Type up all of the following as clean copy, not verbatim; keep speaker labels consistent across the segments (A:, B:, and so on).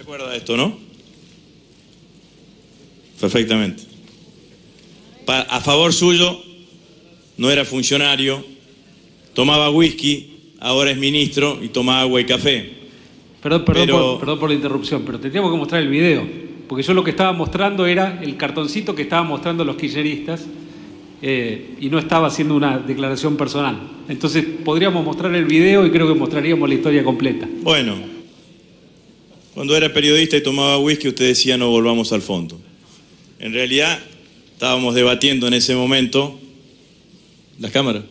A: acuerda de esto, ¿no? Perfectamente. A favor suyo, no era funcionario, tomaba whisky, ahora es ministro y toma agua y café.
B: Perdón por la interrupción, pero tendríamos que mostrar el video, porque yo lo que estaba mostrando era el cartoncito que estaban mostrando los kirchneristas y no estaba haciendo una declaración personal. Entonces podríamos mostrar el video y creo que mostraríamos la historia completa.
A: Bueno, cuando era periodista y tomaba whisky, usted decía no volvamos al fondo. En realidad, estábamos debatiendo en ese momento, ¿las cámaras?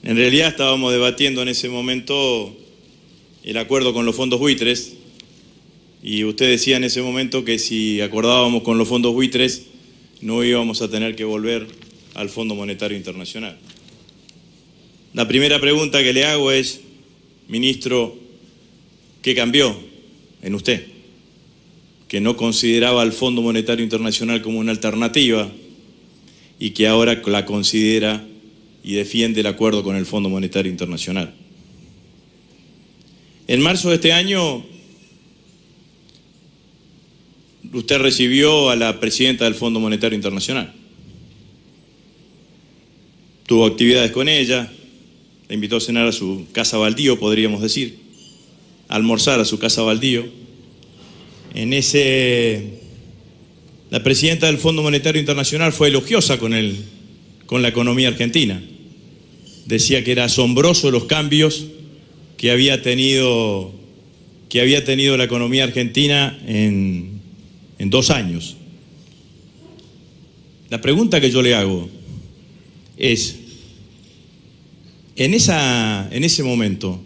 A: En realidad estábamos debatiendo en ese momento el acuerdo con los fondos buitres y usted decía en ese momento que si acordábamos con los fondos buitres no íbamos a tener que volver al Fondo Monetario Internacional. La primera pregunta que le hago es, ministro, ¿qué cambió en usted? Que no consideraba al Fondo Monetario Internacional como una alternativa y que ahora la considera y defiende el acuerdo con el Fondo Monetario Internacional. En marzo de este año, usted recibió a la presidenta del Fondo Monetario Internacional. Tuvo actividades con ella, la invitó a cenar a su casa baldío, podríamos decir, a almorzar a su casa baldío. La presidenta del Fondo Monetario Internacional fue elogiosa con la economía argentina. Decía que era asombroso los cambios que había tenido la economía argentina en 2 años. La pregunta que yo le hago es, en ese momento,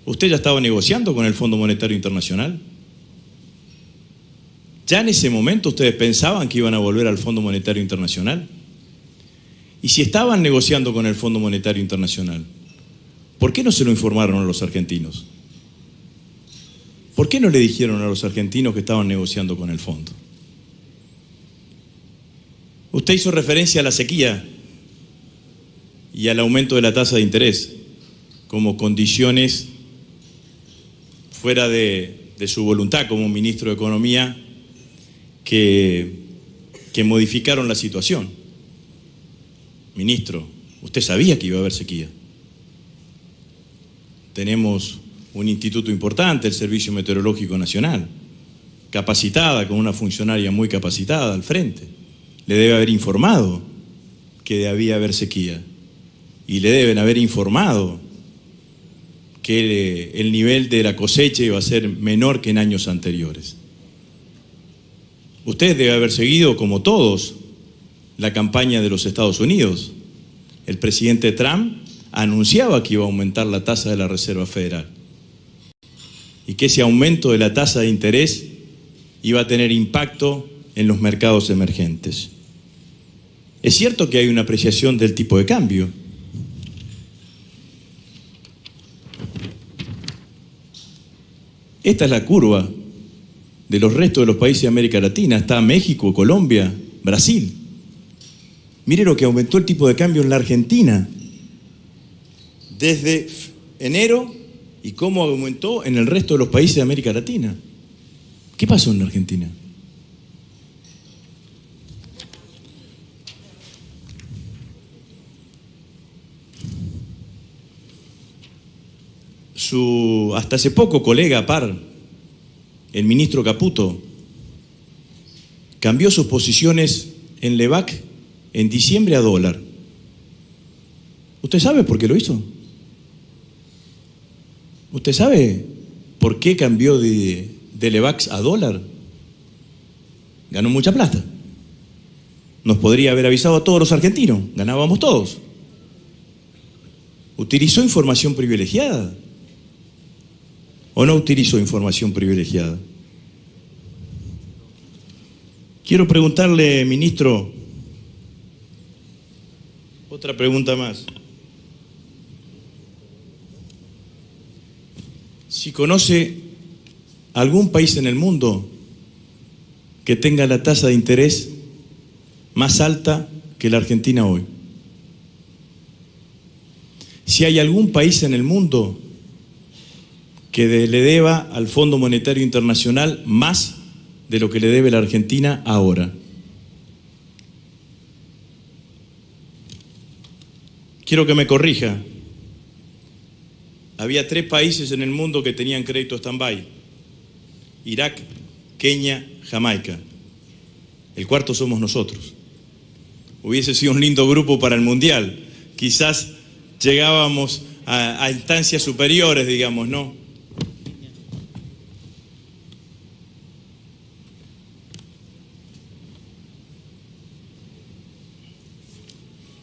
A: ¿usted ya estaba negociando con el Fondo Monetario Internacional? ¿Ya en ese momento ustedes pensaban que iban a volver al Fondo Monetario Internacional? Y si estaban negociando con el Fondo Monetario Internacional, ¿por qué no se lo informaron a los argentinos? ¿Por qué no le dijeron a los argentinos que estaban negociando con el fondo? Usted hizo referencia a la sequía y al aumento de la tasa de interés como condiciones fuera de su voluntad como ministro de Economía que modificaron la situación. Ministro, usted sabía que iba a haber sequía. Tenemos un instituto importante, el Servicio Meteorológico Nacional, capacitada, con una funcionaria muy capacitada al frente. Le debe haber informado que debía haber sequía y le deben haber informado que el nivel de la cosecha iba a ser menor que en años anteriores. Usted debe haber seguido, como todos, la campaña de los Estados Unidos. El presidente Trump anunciaba que iba a aumentar la tasa de la Reserva Federal y que ese aumento de la tasa de interés iba a tener impacto en los mercados emergentes. Es cierto que hay una apreciación del tipo de cambio. Esta es la curva de los restos de los países de América Latina. Está México, Colombia, Brasil. Mire lo que aumentó el tipo de cambio en la Argentina desde enero y cómo aumentó en el resto de los países de América Latina. ¿Qué pasó en la Argentina? Su hasta hace poco colega par, el ministro Caputo, cambió sus posiciones en Levac en diciembre a dólar. ¿Usted sabe por qué lo hizo? ¿Usted sabe por qué cambió de Levac a dólar? Ganó mucha plata. Nos podría haber avisado a todos los argentinos, ganábamos todos. ¿Utilizó información privilegiada? ¿O no utilizó información privilegiada? Quiero preguntarle, ministro, otra pregunta más. Si conoce algún país en el mundo que tenga la tasa de interés más alta que la Argentina hoy. Si hay algún país en el mundo que le deba al Fondo Monetario Internacional más de lo que le debe la Argentina ahora. Quiero que me corrija. Había 3 países en el mundo que tenían crédito stand-by: Irak, Kenia, Jamaica. El cuarto somos nosotros. Hubiese sido un lindo grupo para el Mundial. Quizás llegábamos a instancias superiores, digamos, ¿no?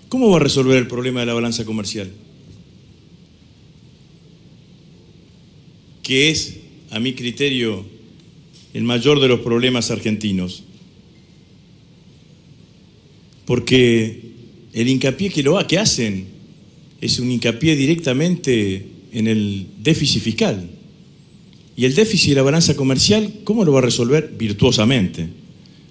A: ¿Cómo va a resolver el problema de la balanza comercial? Que es, a mi criterio, el mayor de los problemas argentinos. Porque el hincapié que hacen es un hincapié directamente en el déficit fiscal. Y el déficit de la balanza comercial, ¿cómo lo va a resolver? Virtuosamente.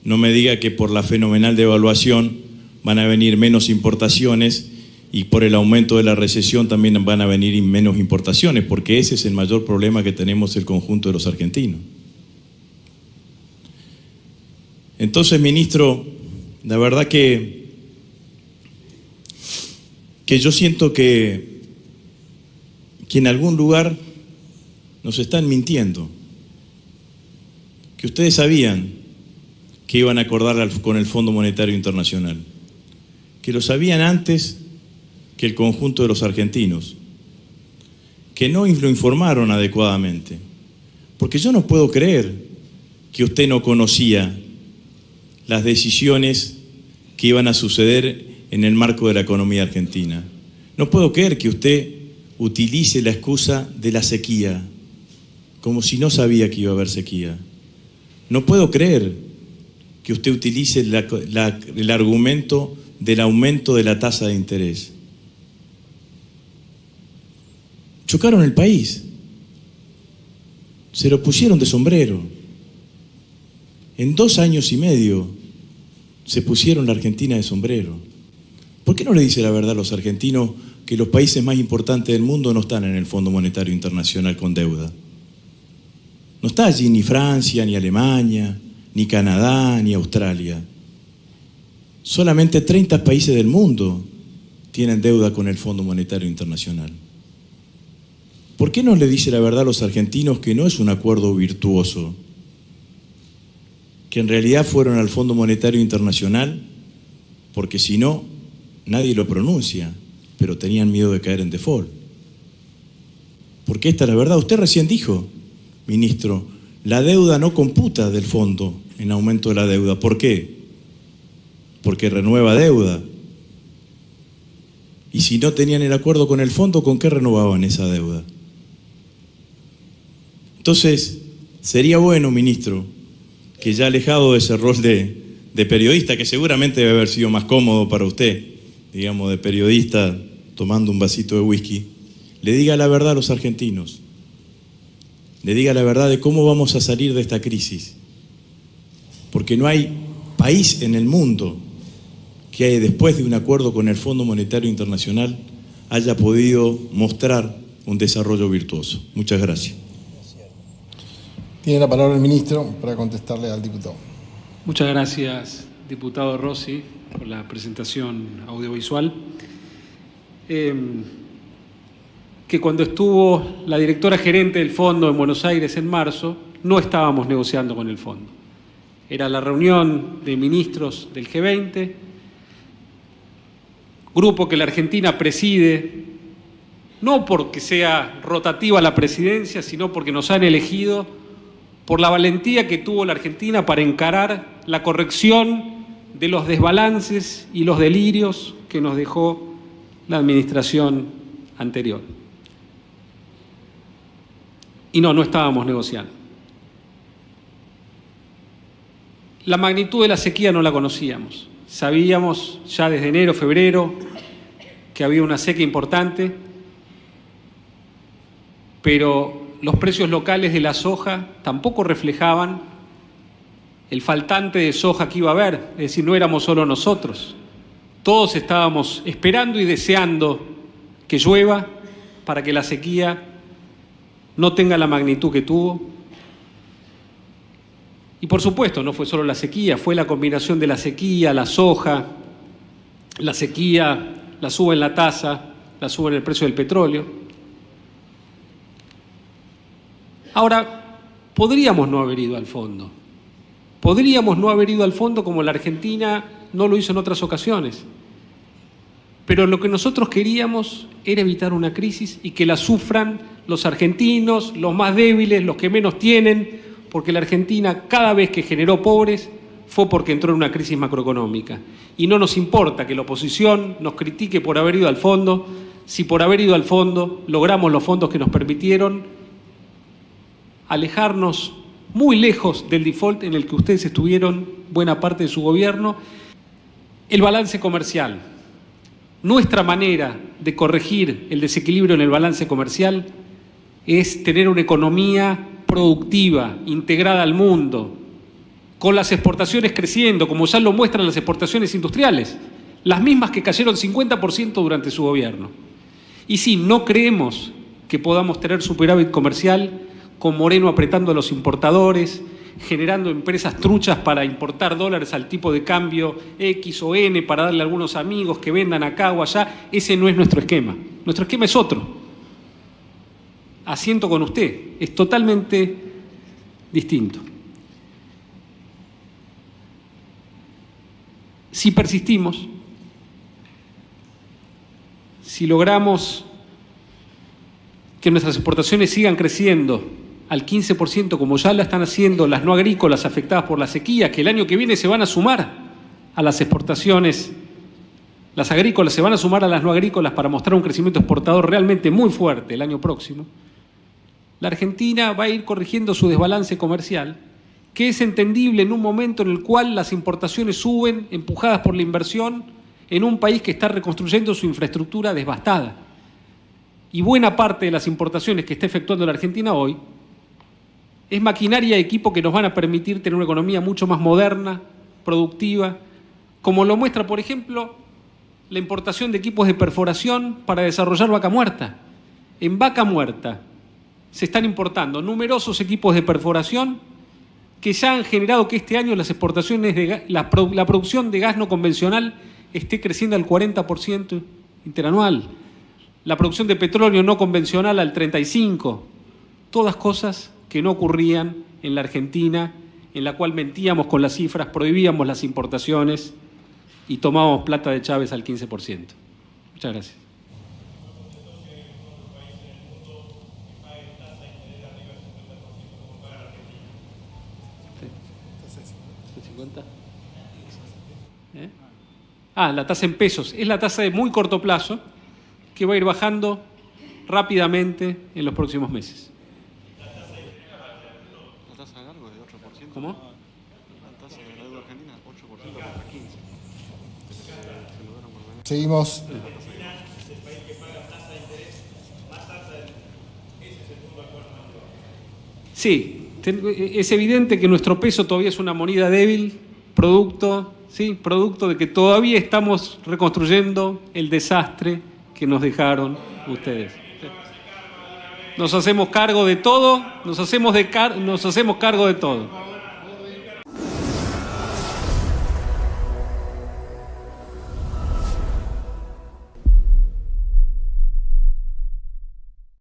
A: No me diga que por la fenomenal devaluación van a venir menos importaciones y por el aumento de la recesión también van a venir menos importaciones, porque ese es el mayor problema que tenemos el conjunto de los argentinos. Entonces, ministro, la verdad que yo siento que en algún lugar nos están mintiendo, que ustedes sabían que iban a acordar con el Fondo Monetario Internacional, que lo sabían antes que el conjunto de los argentinos, que no lo informaron adecuadamente. Porque yo no puedo creer que usted no conocía las decisiones que iban a suceder en el marco de la economía argentina. No puedo creer que usted utilice la excusa de la sequía, como si no sabía que iba a haber sequía. No puedo creer que usted utilice el argumento del aumento de la tasa de interés. Chocaron el país, se lo pusieron de sombrero. En 2 años y medio se pusieron la Argentina de sombrero. ¿Por qué no le dice la verdad a los argentinos que los países más importantes del mundo no están en el Fondo Monetario Internacional con deuda? No está allí ni Francia, ni Alemania, ni Canadá, ni Australia. Solamente 30 países del mundo tienen deuda con el Fondo Monetario Internacional. ¿Por qué no le dice la verdad a los argentinos que no es un acuerdo virtuoso? Que en realidad fueron al Fondo Monetario Internacional porque si no, nadie lo pronuncia, pero tenían miedo de caer en default. Porque esta es la verdad. Usted recién dijo, ministro, la deuda no computa del fondo en aumento de la deuda. ¿Por qué? Porque renueva deuda. Y si no tenían el acuerdo con el fondo, ¿con qué renovaban esa deuda? Entonces, sería bueno, ministro, que ya alejado de ese rol de periodista, que seguramente debe haber sido más cómodo para usted, digamos, de periodista tomando un vasito de whisky, le diga la verdad a los argentinos, le diga la verdad de cómo vamos a salir de esta crisis. Porque no hay país en el mundo que después de un acuerdo con el Fondo Monetario Internacional haya podido mostrar un desarrollo virtuoso. Muchas gracias.
C: Tiene la palabra el ministro para contestarle al diputado.
B: Muchas gracias, diputado Rossi, por la presentación audiovisual. Que cuando estuvo la directora gerente del fondo en Buenos Aires en marzo, no estábamos negociando con el fondo. Era la reunión de ministros del G20, grupo que la Argentina preside, no porque sea rotativa la presidencia, sino porque nos han elegido por la valentía que tuvo la Argentina para encarar la corrección de los desbalances y los delirios que nos dejó la administración anterior. Y no estábamos negociando. La magnitud de la sequía no la conocíamos. Sabíamos ya desde enero, febrero, que había una sequía importante, pero los precios locales de la soja tampoco reflejaban el faltante de soja que iba a haber. Es decir, no éramos solo nosotros. Todos estábamos esperando y deseando que llueva para que la sequía no tenga la magnitud que tuvo. Y por supuesto, no fue solo la sequía, fue la combinación de la sequía, la soja, la sequía, la suba en la tasa, la suba en el precio del petróleo. Ahora, podríamos no haber ido al fondo. Podríamos no haber ido al fondo como la Argentina no lo hizo en otras ocasiones. Pero lo que nosotros queríamos era evitar una crisis y que la sufran los argentinos, los más débiles, los que menos tienen, porque la Argentina cada vez que generó pobres fue porque entró en una crisis macroeconómica. Y no nos importa que la oposición nos critique por haber ido al fondo, si por haber ido al fondo logramos los fondos que nos permitieron alejarnos muy lejos del default en el que ustedes estuvieron buena parte de su gobierno. El balance comercial. Nuestra manera de corregir el desequilibrio en el balance comercial es tener una economía productiva, integrada al mundo, con las exportaciones creciendo, como ya lo muestran las exportaciones industriales, las mismas que cayeron 50% durante su gobierno. Y sí, no creemos que podamos tener superávit comercial con Moreno apretando a los importadores, generando empresas truchas para importar dólares al tipo de cambio X o N para darle a algunos amigos que vendan acá o allá. Ese no es nuestro esquema. Nuestro esquema es otro. Asiento con usted. Es totalmente distinto. Si persistimos, si logramos que nuestras exportaciones sigan creciendo al 15%, como ya la están haciendo las no agrícolas afectadas por la sequía, que el año que viene se van a sumar a las exportaciones, las agrícolas se van a sumar a las no agrícolas para mostrar un crecimiento exportador realmente muy fuerte el año próximo, la Argentina va a ir corrigiendo su desbalance comercial, que es entendible en un momento en el cual las importaciones suben, empujadas por la inversión, en un país que está reconstruyendo su infraestructura devastada. Y buena parte de las importaciones que está efectuando la Argentina hoy es maquinaria y equipo que nos van a permitir tener una economía mucho más moderna, productiva, como lo muestra, por ejemplo, la importación de equipos de perforación para desarrollar Vaca Muerta. En Vaca Muerta se están importando numerosos equipos de perforación que ya han generado que este año las exportaciones de la producción de gas no convencional esté creciendo al 40% interanual, la producción de petróleo no convencional al 35%, todas cosas que no ocurrían en la Argentina, en la cual mentíamos con las cifras, prohibíamos las importaciones y tomábamos plata de Chávez al 15%. Muchas gracias. La tasa en pesos. Es la tasa de muy corto plazo que va a ir bajando rápidamente en los próximos meses.
D: La tasa de largo es de 8%.
B: ¿Cómo?
D: La tasa de la deuda argentina es 8% contra 15%.
C: Seguimos.
B: Sí, es evidente que nuestro peso todavía es una moneda débil, producto de que todavía estamos reconstruyendo el desastre que nos dejaron ustedes. Nos hacemos cargo de todo, nos hacemos cargo de todo.